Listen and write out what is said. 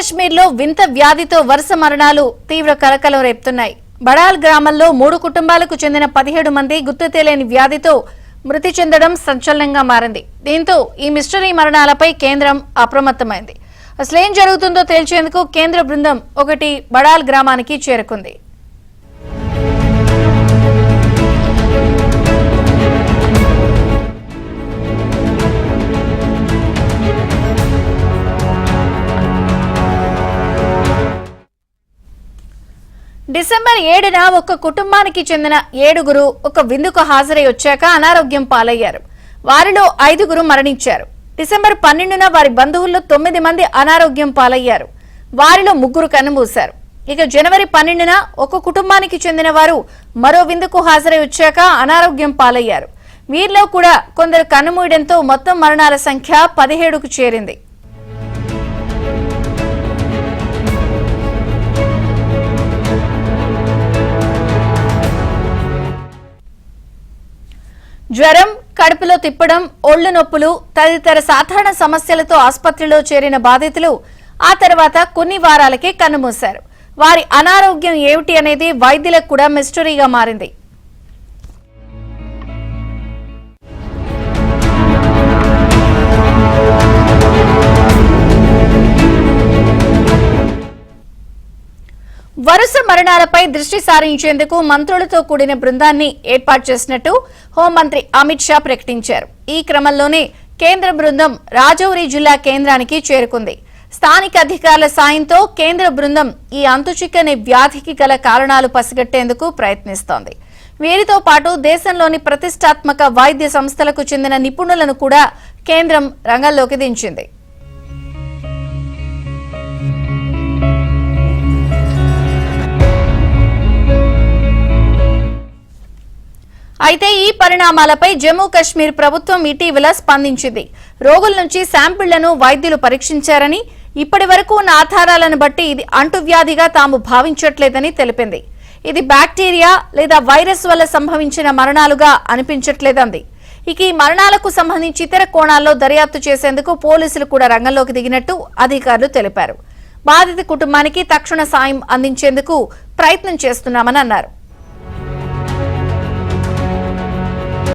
కాశ్మీర్లో వింత వ్యాధితో వరుస మరణాలు తీవ్ర కలకలం రేపుతున్నాయి. బడాల్ గ్రామంలో 3 కుటుంబాలకు చెందిన 17 మంది గుర్తు తెలియని వ్యాధితో మృతి చెందడం సంచలనంగా మారింది. దీంతో ఈ మిస్టరీ మరణాలపై కేంద్రం అప్రమత్తమైంది. అసలేం జరుగుతుందో తేల్చేందుకు కేంద్ర బృందం ఒకటి బడాల్ గ్రామానికి చేరుకుంది. డిసెంబర్ 7న ఒక కుటుంబానికి చెందిన 7గురు ఒక విందుకు హాజరై వచ్చాక అనారోగ్యం పాలయ్యారు. వారిలో 5గురు మరణించారు. డిసెంబర్ 12న వారి బంధువుల్లో 9 మంది అనారోగ్యం పాలయ్యారు. వారిలో 3 కన్నుమూశారు. ఇక జనవరి 12న ఒక కుటుంబానికి చెందిన వారు మరో విందుకు హాజరై వచ్చాక అనారోగ్యం పాలయ్యారు. వీరిలో కూడా కొందరు కన్నుమూయడంతో మొత్తం మరణాల సంఖ్య 17కు చేరింది. జ్వరం, కడుపులో తిప్పడం, ఒళ్ళు నొప్పులు తదితర సాధారణ సమస్యలతో ఆసుపత్రిలో చేరిన బాధితులు ఆ తర్వాత కొన్ని వారాలకే కన్నుమూశారు. వారి అనారోగ్యం ఏమిటి అనేది వైద్యులకు కూడా మిస్టరీగా మారింది. వరుస మరణాలపై దృష్టి సారించేందుకు మంత్రులతో కూడిన బృందాన్ని ఏర్పాటు చేసినట్టు హోంమంత్రి అమిత్ షా ప్రకటించారు. ఈ క్రమంలోనే కేంద్ర బృందం రాజౌరి జిల్లా కేంద్రానికి చేరుకుంది. స్థానిక అధికారుల సాయంతో కేంద్ర బృందం ఈ అంతుచిక్కని వ్యాధికి గల కారణాలు పసిగట్టేందుకు ప్రయత్నిస్తోంది. వీరితో పాటు దేశంలోని ప్రతిష్టాత్మక వైద్య సంస్థలకు చెందిన నిపుణులను కూడా కేంద్రం రంగంలోకి దించింది. అయితే ఈ పరిణామాలపై జమ్మూ కశ్మీర్ ప్రభుత్వం ఇటీవల స్పందించింది. రోగుల నుంచి శాంపిళ్లను వైద్యులు పరీక్షించారని, ఇప్పటి వరకు ఉన్న ఆధారాలను బట్టి ఇది అంటువ్యాధిగా తాము భావించట్లేదని తెలిపింది. ఇది బ్యాక్టీరియా లేదా వైరస్ వల్ల సంభవించిన మరణాలుగా అనిపించట్లేదంది. ఇక ఈ మరణాలకు సంబంధించి ఇతర కోణాల్లో దర్యాప్తు చేసేందుకు పోలీసులు కూడా రంగంలోకి దిగినట్టు అధికారులు తెలిపారు. బాధిత కుటుంబానికి తక్షణ సాయం అందించేందుకు ప్రయత్నం చేస్తున్నామని అన్నారు.